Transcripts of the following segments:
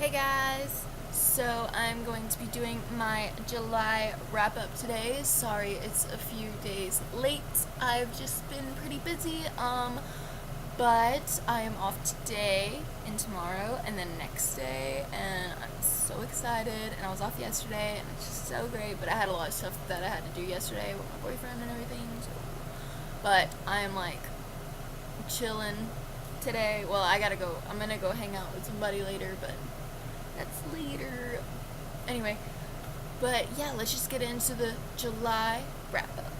Hey guys! So I'm going to be doing my July wrap-up today. Sorry it's a few days late. I've just been pretty busy, but I am off today and tomorrow and then next day, and I'm so excited. And I was off yesterday and it's just so great, but I had a lot of stuff that I had to do yesterday with my boyfriend and everything, so. But I'm like chilling today. Well, I'm gonna go hang out with somebody later, but that's later. Anyway, but yeah, let's just get into the July wrap up.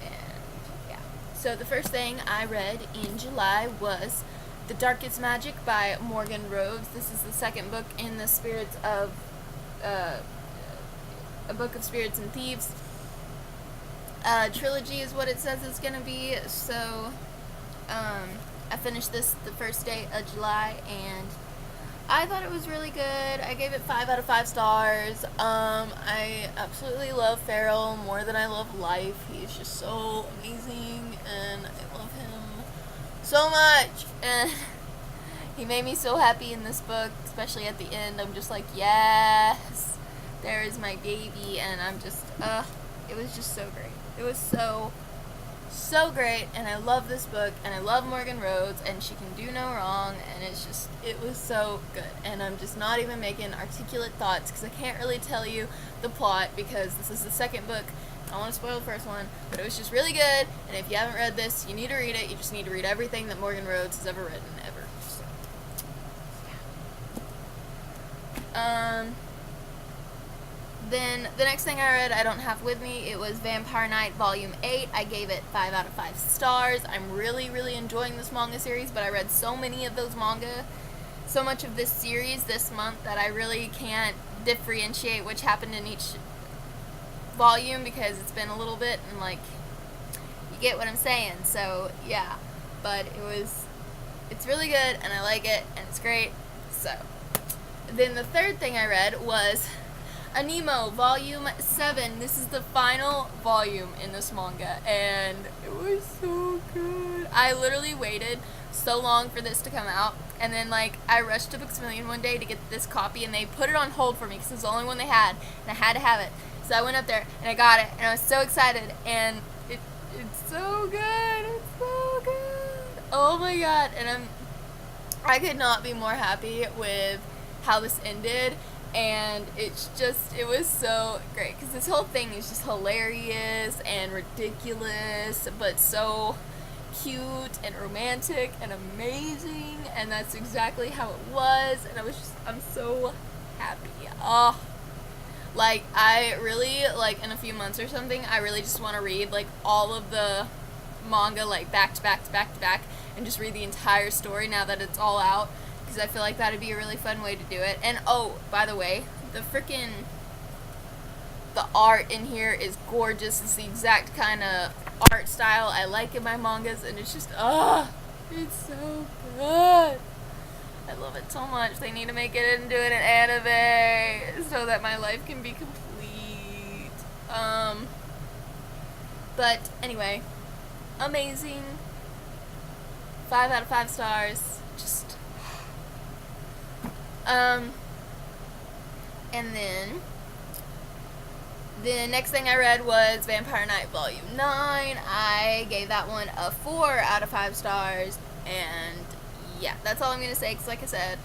And yeah. So the first thing I read in July was The Darkest Magic by Morgan Rhodes. This is the second book in the Spirits of a Book of Spirits and Thieves trilogy is what it says it's gonna be. So I finished this the first day of July and I thought it was really good. I gave it 5 out of 5 stars. I absolutely love Farrell more than I love Life. He's just so amazing and I love him so much. And he made me so happy in this book, especially at the end. I'm just like, yes, there is my baby. And I'm just, it was just so great. It was so great, and I love this book, and I love Morgan Rhodes, and she can do no wrong, and it was so good. And I'm just not even making articulate thoughts because I can't really tell you the plot because this is the second book. I don't want to spoil the first one, but it was just really good. And if you haven't read this, you need to read it. You just need to read everything that Morgan Rhodes has ever written, ever. So, yeah. Then the next thing I read, I don't have with me. It was Vampire Knight Volume 8. I gave it 5 out of 5 stars. I'm really, really enjoying this manga series, but I read so many of those manga, so much of this series this month that I really can't differentiate which happened in each volume because it's been a little bit, and like, you get what I'm saying. So yeah, but it's really good, and I like it, and it's great. So then the third thing I read was Anemo Volume 7. This is the final volume in this manga, and it was so good. I literally waited so long for this to come out, and then like I rushed to Books A Million one day to get this copy, and they put it on hold for me because it was the only one they had, and I had to have it. So I went up there and I got it, and I was so excited, and it's so good. It's so good. Oh my god. And I could not be more happy with how this ended. And it was so great because this whole thing is just hilarious and ridiculous, but so cute and romantic and amazing, and that's exactly how it was. And I'm so happy. Oh, like I really, like in a few months or something, I really just want to read like all of the manga like back to back to back to back and just read the entire story now that it's all out. Because I feel like that would be a really fun way to do it. And oh, by the way, the art in here is gorgeous. It's the exact kind of art style I like in my mangas, and it's just, it's so good. I love it so much. They need to make it into an anime so that my life can be complete. But anyway, amazing. 5 out of 5 stars. Just and then the next thing I read was Vampire Knight Volume 9. I gave that one a 4 out of 5 stars, and yeah, that's all I'm going to say, because like I said,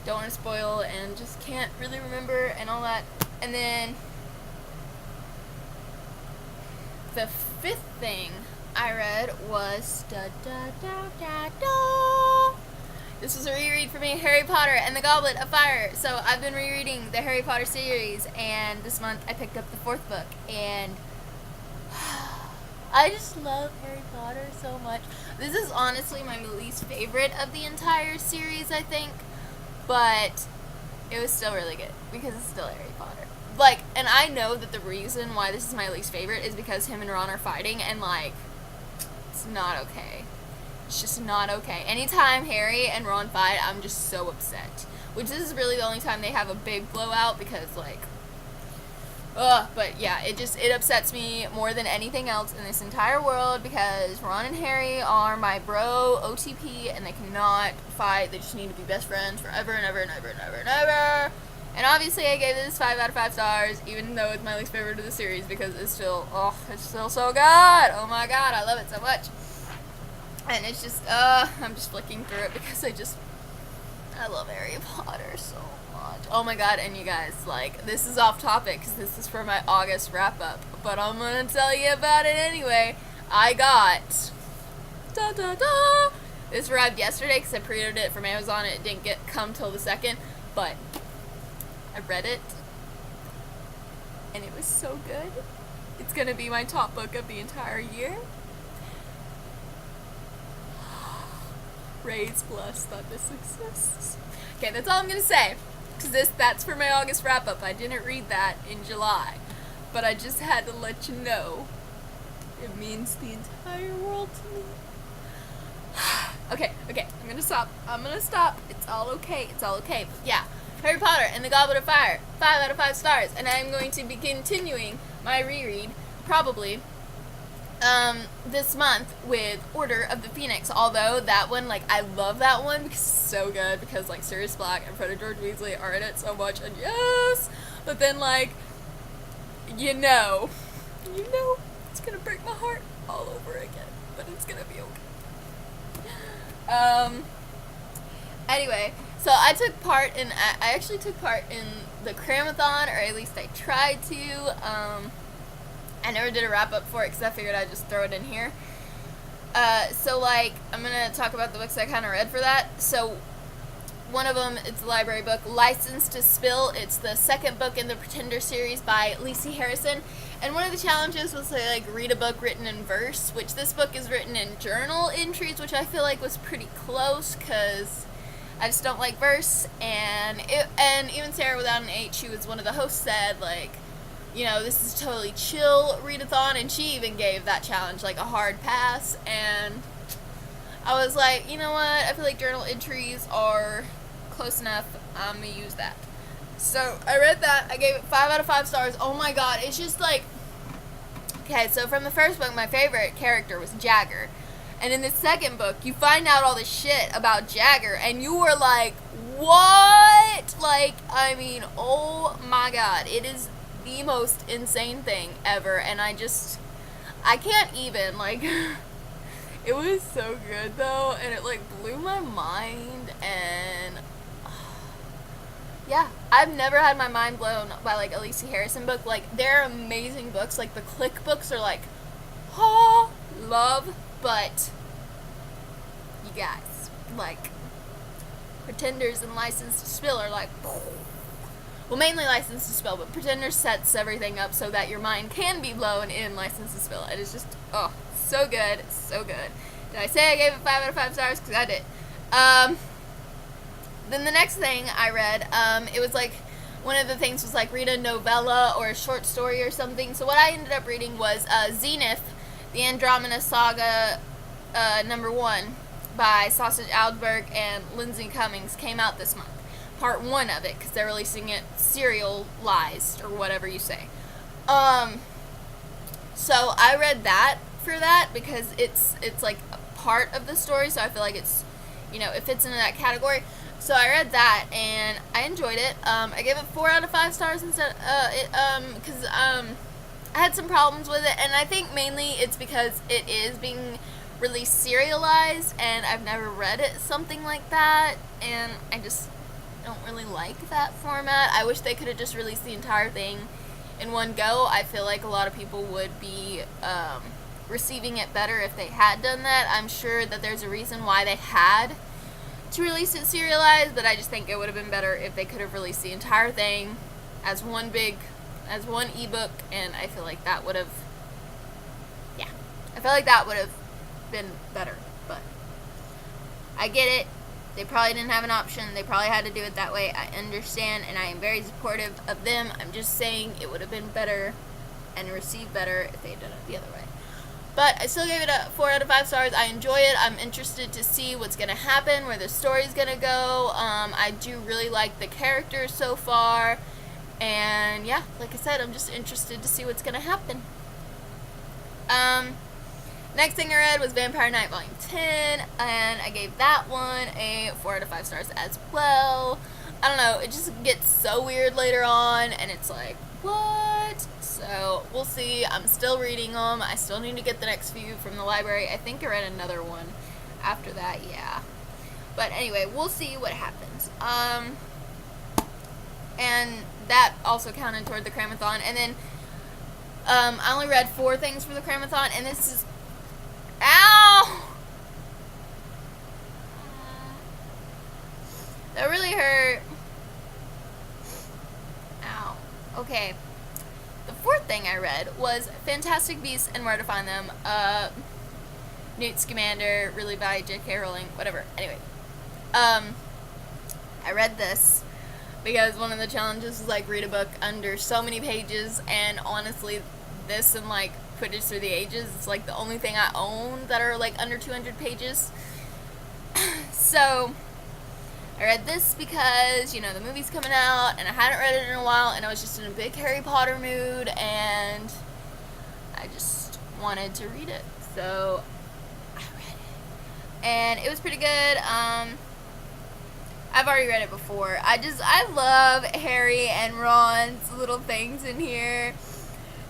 don't want to spoil and just can't really remember and all that. And then the fifth thing I read was this was a reread for me, Harry Potter and the Goblet of Fire. So I've been rereading the Harry Potter series, and this month I picked up the 4th book, and I just love Harry Potter so much. This is honestly my least favorite of the entire series, I think, but it was still really good because it's still Harry Potter. Like, and I know that the reason why this is my least favorite is because him and Ron are fighting, and like, it's not okay. It's just not okay. Anytime Harry and Ron fight, I'm just so upset. Which this is really the only time they have a big blowout because, like, Ugh, but yeah, it upsets me more than anything else in this entire world because Ron and Harry are my bro OTP and they cannot fight. They just need to be best friends forever and ever and ever and ever and ever. And obviously I gave this 5 out of 5 stars, even though it's my least favorite of the series because it's still so good. Oh my god, I love it so much. And it's just, I'm just flicking through it because I love Harry Potter so much. Oh my god, and you guys, like, this is off topic because this is for my August wrap-up, but I'm gonna tell you about it anyway. I got, this arrived yesterday because I pre-ordered it from Amazon and it didn't come till the 2nd, but I read it, and it was so good. It's gonna be my top book of the entire year. Raise blessed that this exists. Okay, that's all I'm gonna say. Because that's for my August wrap-up. I didn't read that in July. But I just had to let you know. It means the entire world to me. Okay, I'm gonna stop. It's all okay. But yeah, Harry Potter and the Goblet of Fire. 5 out of 5 stars. And I'm going to be continuing my reread, probably, this month with Order of the Phoenix, although that one, like, I love that one because it's so good, because, like, Sirius Black and Fred and George Weasley are in it so much, and yes, but then, like, you know, it's gonna break my heart all over again, but it's gonna be okay. Anyway, so I actually took part in the Cramathon, or at least I tried to. I never did a wrap-up for it because I figured I'd just throw it in here. So, like, I'm going to talk about the books I kind of read for that. So, one of them, it's a library book, License to Spill. It's the 2nd book in the Pretender series by Lacey Harrison. And one of the challenges was to, like, read a book written in verse, which this book is written in journal entries, which I feel like was pretty close because I just don't like verse. And even Sarah Without an H, who was one of the hosts, said, like, you know, this is totally chill readathon, and she even gave that challenge, like, a hard pass, and I was like, you know what, I feel like journal entries are close enough, I'm gonna use that. So, I read that, I gave it 5 out of 5 stars, oh my god, it's just like, okay, so from the first book, my favorite character was Jagger, and in the 2nd book, you find out all this shit about Jagger, and you were like, what? Like, I mean, oh my god, it is the most insane thing ever, and I can't even, like, it was so good though, and it, like, blew my mind, and yeah, I've never had my mind blown by, like, a Lacey Harrison book. Like, they're amazing books, like, the Click books are, like, oh, love, but you guys, like, Pretenders and License to Spill are, like, well, mainly License to Spill, but Pretender sets everything up so that your mind can be blown in License to Spill. It is just, oh, so good, so good. Did I say I gave it 5 out of 5 stars? Because I did. Then the next thing I read, it was like, one of the things was like read a novella or a short story or something. So what I ended up reading was Zenith, the Andromeda Saga, #1 by Sausage Aldberg and Lindsay Cummings came out this month. Part 1 of it, because they're releasing it serialized, or whatever you say. So I read that for that, because it's like a part of the story, so I feel like it's, you know, it fits into that category. So I read that, and I enjoyed it. I gave it 4 out of 5 stars instead, because I had some problems with it, and I think mainly it's because it is being released serialized, and I've never read it something like that, and I just don't really like that format. I wish they could have just released the entire thing in one go. I feel like a lot of people would be receiving it better if they had done that. I'm sure that there's a reason why they had to release it serialized, but I just think it would have been better if they could have released the entire thing as one ebook, and I feel like that would have, yeah, I feel like that would have been better, but I get it. They probably didn't have an option. They probably had to do it that way. I understand, and I am very supportive of them. I'm just saying it would have been better and received better if they had done it the other way. But I still gave it a 4 out of 5 stars. I enjoy it. I'm interested to see what's going to happen, where the story's going to go. I do really like the characters so far. And yeah, like I said, I'm just interested to see what's gonna happen. Next thing I read was Vampire Knight Volume 10, and I gave that one a 4 out of 5 stars as well. I don't know, it just gets so weird later on, and it's like, what? So, we'll see. I'm still reading them. I still need to get the next few from the library. I think I read another one after that, yeah. But anyway, we'll see what happens. And that also counted toward the Cramathon. And then, I only read 4 things for the Cramathon, and this is... Ow! That really hurt. Ow. Okay. The 4th thing I read was Fantastic Beasts and Where to Find Them. Newt Scamander, really by J.K. Rowling, whatever. Anyway. I read this because one of the challenges was like read a book under so many pages, and honestly, this and like Quidditch Through the Ages, it's like the only thing I own that are like under 200 pages. So I read this because, you know, the movie's coming out, and I hadn't read it in a while, and I was just in a big Harry Potter mood, and I just wanted to read it. So I read it, and it was pretty good. I've already read it before. I love Harry and Ron's little things in here.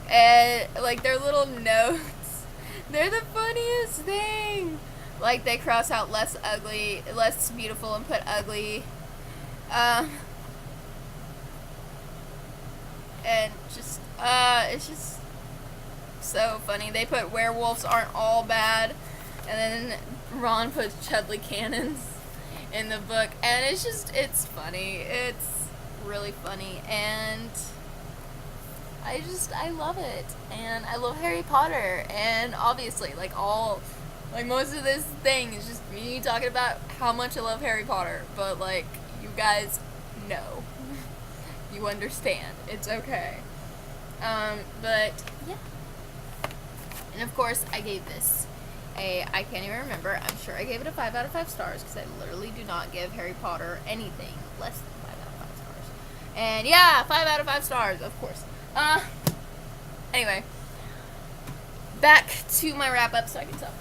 And, like, their little notes, they're the funniest thing. Like, they cross out less ugly, less beautiful, and put ugly. And just, it's just so funny. They put werewolves aren't all bad. And then Ron puts Chudley cannons in the book. And it's just, it's funny. It's really funny. And... I love it, and I love Harry Potter, and obviously, like, most of this thing is just me talking about how much I love Harry Potter, but, like, you guys know, you understand, it's okay, but, yeah, and of course, I gave this I can't even remember, I'm sure I gave it a 5 out of 5 stars, because I literally do not give Harry Potter anything less than 5 out of 5 stars, and yeah, 5 out of 5 stars, of course. Anyway, back to my wrap-up so I can tell.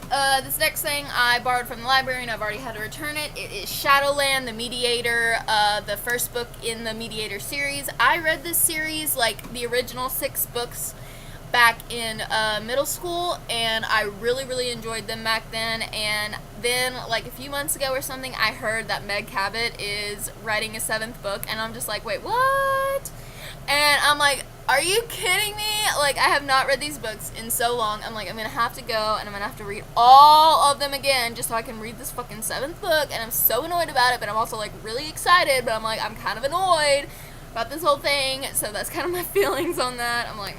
This next thing I borrowed from the library, and I've already had to return it. It is Shadowland, the Mediator, the first book in the Mediator series. I read this series, like, the original 6 books back in middle school, and I really, really enjoyed them back then, and then, like, a few months ago or something, I heard that Meg Cabot is writing a 7th book, and I'm just like, wait, what? And I'm like, are you kidding me? Like, I have not read these books in so long. I'm like, I'm going to have to go, and I'm going to have to read all of them again just so I can read this fucking 7th book, and I'm so annoyed about it, but I'm also, like, really excited, but I'm like, I'm kind of annoyed about this whole thing, so that's kind of my feelings on that. I'm like,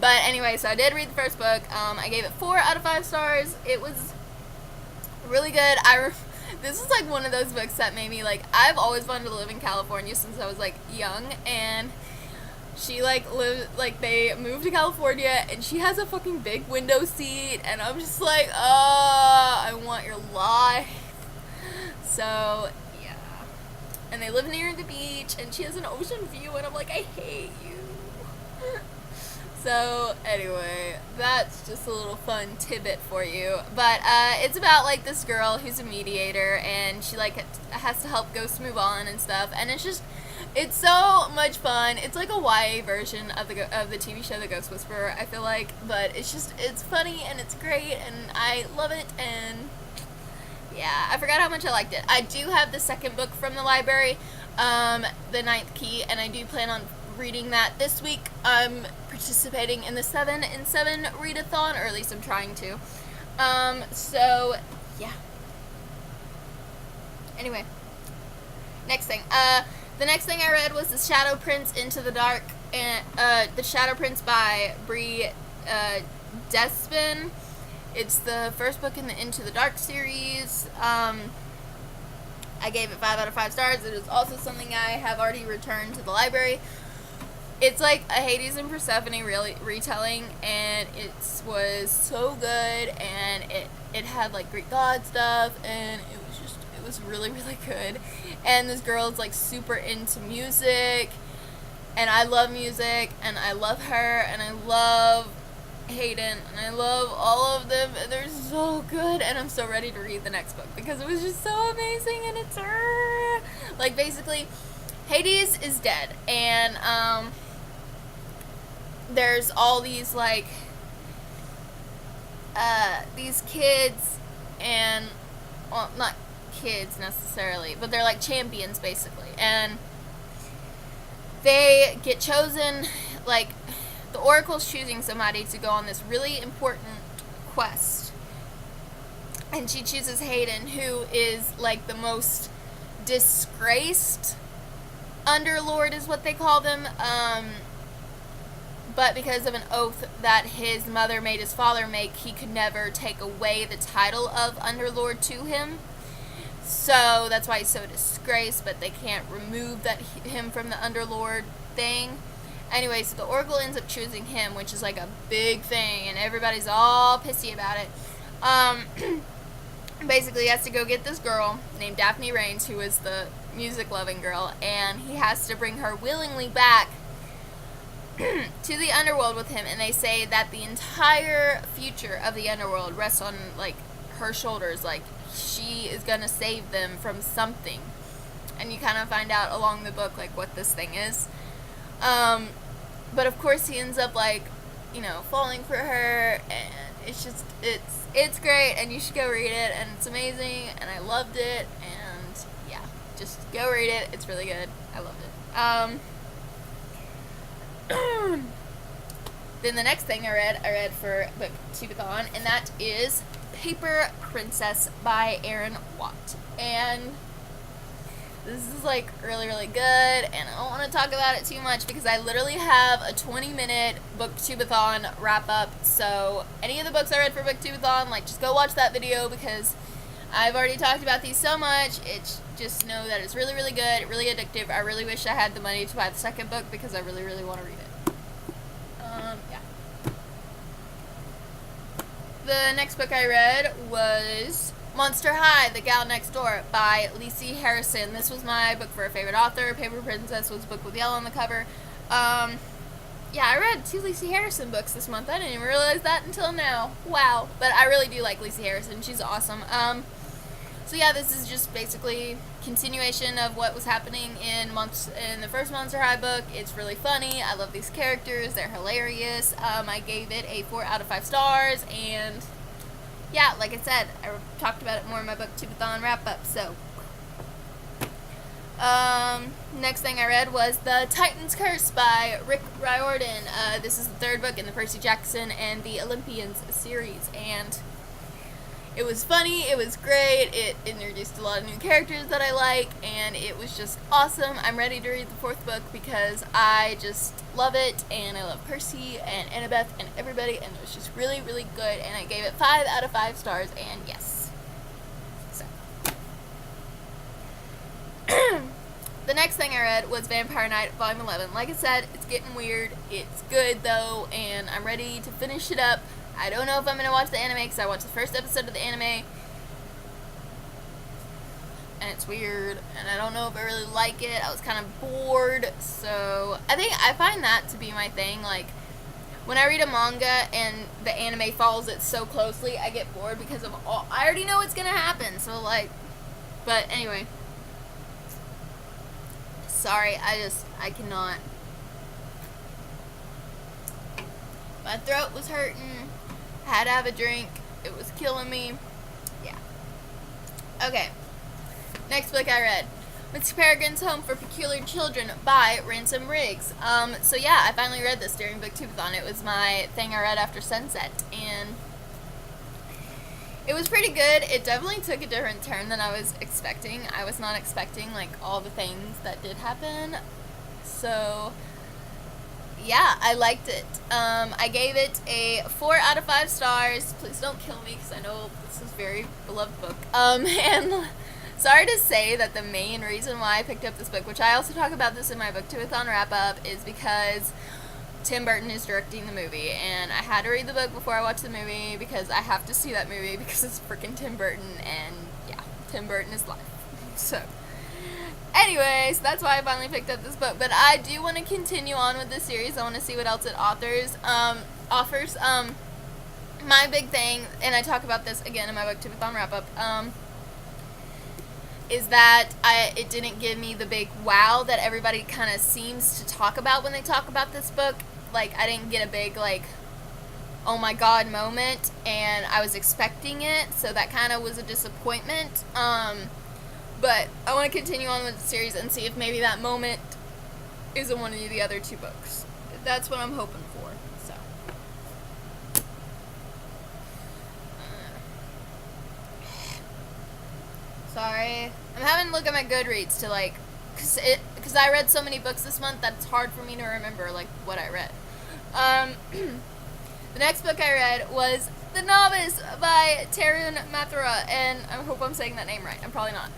But anyway, so I did read the first book. I gave it 4 out of 5 stars. It was really good. This is, like, one of those books that made me, like, I've always wanted to live in California since I was, like, young, and she, like, they moved to California, and she has a fucking big window seat, and I'm just like, I want your life. So, yeah. And they live near the beach, and she has an ocean view, and I'm like, I hate you. So, anyway, that's just a little fun tidbit for you. But, it's about, like, this girl who's a mediator, and she, like, has to help ghosts move on and stuff, and it's just, it's so much fun. It's like a YA version of the TV show The Ghost Whisperer, I feel like, but it's just, it's funny, and it's great, and I love it, and yeah, I forgot how much I liked it. I do have the second book from the library, The Ninth Key, and I do plan on reading that this week. I'm participating in the 7 in 7 readathon, or at least I'm trying to. So, yeah. Anyway, next thing. The next thing I read was The Shadow Prince Into the Dark, and The Shadow Prince by Bree Despin. It's the first book in the Into the Dark series. I gave it 5 out of 5 stars. It is also something I have already returned to the library. It's like a Hades and Persephone retelling, and it was so good, and it had like Greek god stuff, and it was really, really good. And this girl is like super into music, And I love music, and I love her, and I love Hayden, and I love all of them, and they're so good, and I'm so ready to read the next book because it was just so amazing. And it's like, basically Hades is dead, and there's all these like these kids, and well, not kids necessarily, but they're like champions basically, and they get chosen, like, the Oracle's choosing somebody to go on this really important quest. And she chooses Hayden, who is, like, the most disgraced Underlord, is what they call them. But because of an oath that his mother made his father make, he could never take away the title of Underlord to him. So that's why he's so disgraced, but they can't remove him from the Underlord thing. Anyway, so the Oracle ends up choosing him, which is like a big thing, and everybody's all pissy about it. Basically, he has to go get this girl named Daphne Rains, who is the music-loving girl, and he has to bring her willingly back to the underworld with him. And they say that the entire future of the underworld rests on, like, her shoulders. Like, she is gonna save them from something, and you kind of find out along the book, like, what this thing is. But of course he ends up, like, you know, falling for her, and it's just, it's great, and you should go read it, and it's amazing, and I loved it, and yeah, just go read it. It's really good. I loved it. Then the next thing I read for book Tubathon, and that is Paper Princess by Aaron Watt. And this is, like, really, really good, and I don't want to talk about it too much because I literally have a 20-minute BookTubeathon wrap-up, so any of the books I read for BookTubeathon, like, just go watch that video because I've already talked about these so much. It's just know that it's really, really good, really addictive. I really wish I had the money to buy the second book because I really, really want to read it. Yeah. The next book I read was Monster High, The Gal Next Door by Lacey Harrison. This was my book for a favorite author. Paper Princess was a book with yellow on the cover. Yeah, I read 2 Lacey Harrison books this month. I didn't even realize that until now. Wow. But I really do like Lacey Harrison. She's awesome. So yeah, this is just basically continuation of what was happening in the first Monster High book. It's really funny. I love these characters. They're hilarious. I gave it a 4 out of 5 stars, and yeah, like I said, I talked about it more in my BookTubeathon wrap-up, so. Next thing I read was The Titan's Curse by Rick Riordan. This is the 3rd book in the Percy Jackson and the Olympians series, and it was funny, it was great, it introduced a lot of new characters that I like, and it was just awesome. I'm ready to read the 4th book because I just love it, and I love Percy and Annabeth and everybody, and it was just really, really good, and I gave it 5 out of 5 stars, and yes. So. The next thing I read was Vampire Knight Volume 11. Like I said, it's getting weird, it's good though, and I'm ready to finish it up. I don't know if I'm going to watch the anime because I watched the first episode of the anime, and it's weird, and I don't know if I really like it. I was kind of bored, so I think I find that to be my thing. Like, when I read a manga and the anime follows it so closely, I get bored because of I already know what's going to happen, so like, but anyway. Sorry, I cannot. My throat was hurting. Had to have a drink. It was killing me. Yeah. Okay. Next book I read. Mr. Peregrine's Home for Peculiar Children by Ransom Riggs. So yeah, I finally read this during BookTubeathon. It was my thing I read after sunset, and it was pretty good. It definitely took a different turn than I was expecting. I was not expecting, like, all the things that did happen. So yeah, I liked it. I gave it a 4 out of 5 stars. Please don't kill me because I know this is a very beloved book. And sorry to say that the main reason why I picked up this book, which I also talk about this in my BookTubeathon wrap-up, is because Tim Burton is directing the movie, and I had to read the book before I watched the movie because I have to see that movie because it's freaking Tim Burton, and yeah, Tim Burton is life. So, Anyways, that's why I finally picked up this book. But I do want to continue on with this series. I want to see what else it offers. My big thing, and I talk about this again in my Booktubeathon wrap-up, is that it didn't give me the big wow that everybody kind of seems to talk about when they talk about this book. Like, I didn't get a big, like, oh my god moment, and I was expecting it, so that kind of was a disappointment. But I want to continue on with the series and see if maybe that moment is in one of the other two books. That's what I'm hoping for. So, sorry, I'm having to look at my Goodreads to like, because I read so many books this month that it's hard for me to remember like what I read. The next book I read was The Novice by Tarun Mathura, and I hope I'm saying that name right. I'm probably not.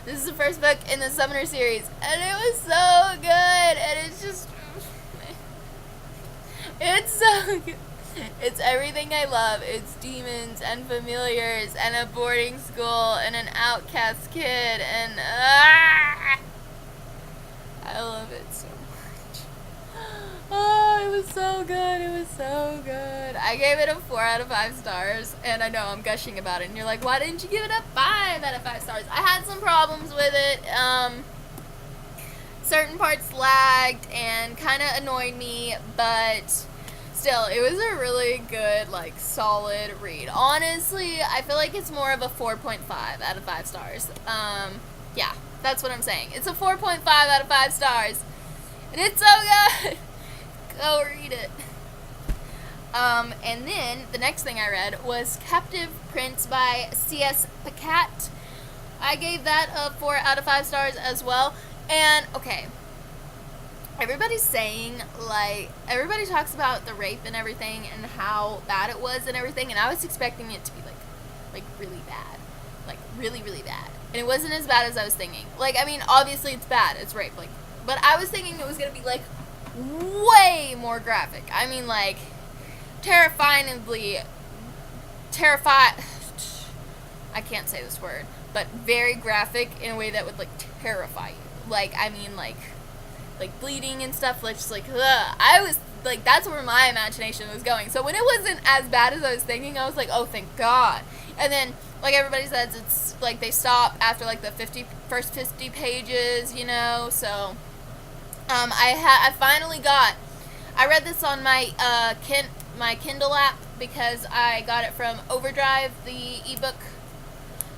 This is the first book in the Summoner series, and it was so good, and it's just, it's so good. It's everything I love. It's demons and familiars and a boarding school and an outcast kid, and I love it so much. Oh, it was so good. It was so good. I gave it a 4 out of 5 stars, and I know I'm gushing about it, and you're like, why didn't you give it a 5 out of 5 stars? I had some problems with it. Certain parts lagged and kind of annoyed me, but still, it was a really good, like, solid read. Honestly, I feel like it's more of a 4.5 out of 5 stars. Yeah, that's what I'm saying. It's a 4.5 out of 5 stars, and it's so good. Go read it. And then the next thing I read was Captive Prince by C.S. Pacat. I gave that a 4 out of 5 stars as well. And, okay, everybody's saying, like, everybody talks about the rape and everything and how bad it was and everything, and I was expecting it to be, like really bad. Like, really, really bad. And it wasn't as bad as I was thinking. Like, I mean, obviously it's bad. It's rape. Like, but I was thinking it was going to be, like, way more graphic. I mean, like, terrifyingly I can't say this word, but very graphic in a way that would, like, terrify you. Like, I mean, like bleeding and stuff, like, just, like, ugh. I was, like, that's where my imagination was going. So when it wasn't as bad as I was thinking, I was like, oh, thank God. And then, like everybody says, it's, like, they stop after, like, the first 50 pages, you know, so I finally I read this on my my Kindle app because I got it from Overdrive, the ebook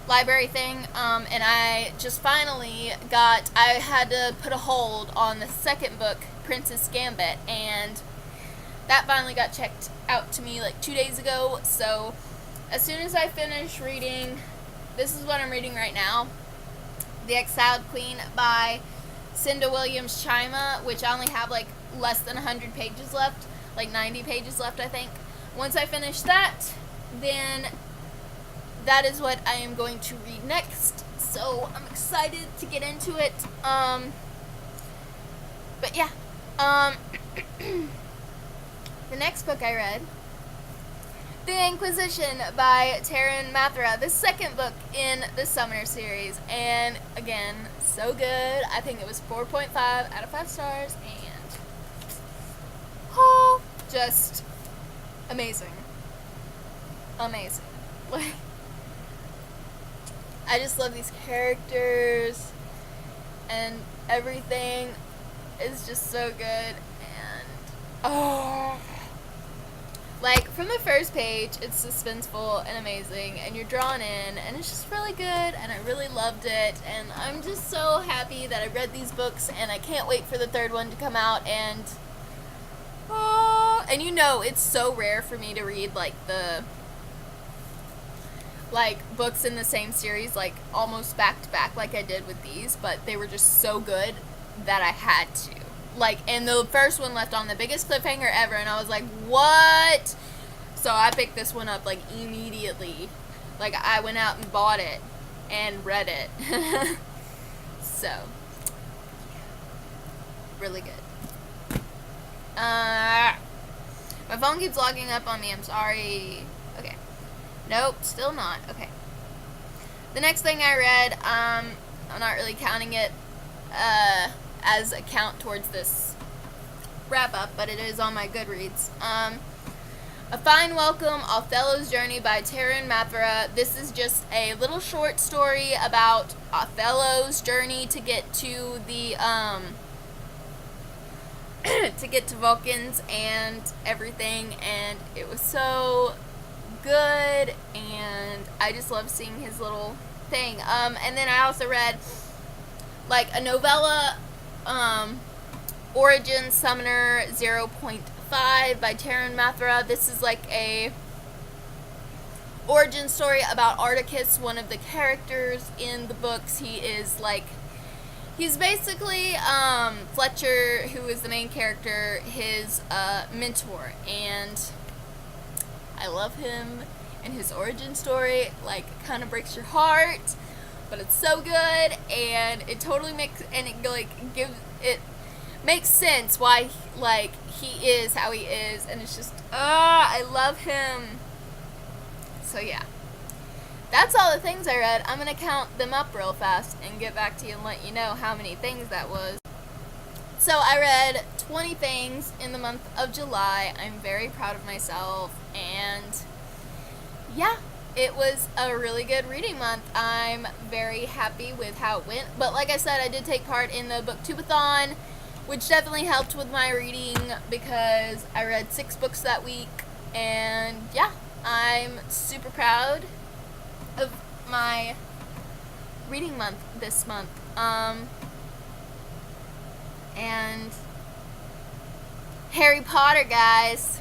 library thing, and I just finally I had to put a hold on the second book, Princess Gambit, and that finally got checked out to me like 2 days ago. So as soon as I finish reading, this is what I'm reading right now, The Exiled Queen by Cinda Williams Chima, which I only have like less than 100 pages left, like 90 pages left, I think. Once I finish that, then that is what I am going to read next. So I'm excited to get into it. But yeah, the next book I read, The Inquisition by Tarun Mathura, the second book in the Summoner series, and again, so good. I think it was 4.5 out of 5 stars, and oh, just amazing. Amazing. Like, I just love these characters, and everything is just so good, and oh, like, from the first page, it's suspenseful and amazing, and you're drawn in, and it's just really good, and I really loved it, and I'm just so happy that I read these books, and I can't wait for the third one to come out, and oh, and you know, it's so rare for me to read, like, books in the same series, like, almost back to back, like I did with these, but they were just so good that I had to. Like, and the first one left on the biggest cliffhanger ever, and I was like, what? So I picked this one up, like, immediately. Like, I went out and bought it and read it. So, really good. My phone keeps logging up on me, I'm sorry. Okay. Nope, still not. Okay. The next thing I read, I'm not really counting it as a count towards this wrap-up, but it is on my Goodreads. A Fine Welcome, Othello's Journey by Taryn Mathura. This is just a little short story about Othello's journey to get to the, to get to Vulcans and everything, and it was so good, and I just love seeing his little thing. And then I also read, like, a novella, Origin Summoner 0.5 by Taryn Mathura. This is like a origin story about Articus, one of the characters in the books. He is like, he's basically Fletcher, who is the main character, his mentor, and I love him, and his origin story like kind of breaks your heart, but it's so good, and it totally makes, and it like gives it makes sense why like he is how he is, and it's just I love him. So yeah, that's all the things I read. I'm gonna count them up real fast and get back to you and let you know how many things that was. So I read 20 things in the month of July. I'm very proud of myself, and yeah, it was a really good reading month. I'm very happy with how it went, but like I said, I did take part in the booktubeathon, which definitely helped with my reading because I read 6 books that week, and yeah, I'm super proud of my reading month this month. And Harry Potter, guys,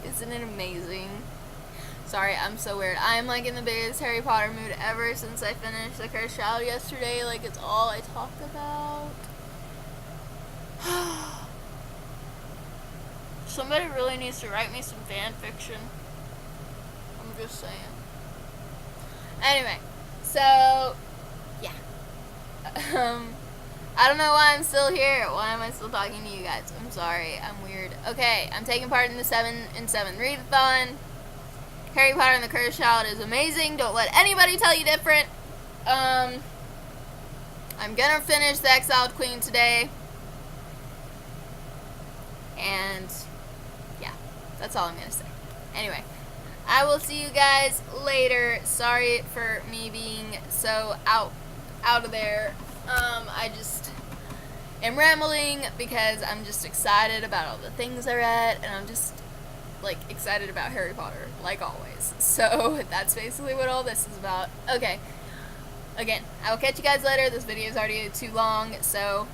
isn't it amazing? Sorry, I'm so weird. I'm like in the biggest Harry Potter mood ever since I finished The Cursed Child yesterday. Like, it's all I talk about. Somebody really needs to write me some fan fiction. I'm just saying. Anyway, so yeah. I don't know why I'm still here. Why am I still talking to you guys? I'm sorry. I'm weird. Okay, I'm taking part in the 7 in 7 readathon. Harry Potter and the Cursed Child is amazing. Don't let anybody tell you different. I'm gonna finish The Exiled Queen today. And yeah, that's all I'm gonna say. Anyway, I will see you guys later. Sorry for me being so out of there. I just am rambling because I'm just excited about all the things I read, and I'm just like excited about Harry Potter, like always. So that's basically what all this is about. Okay, again, I will catch you guys later. This video is already too long, so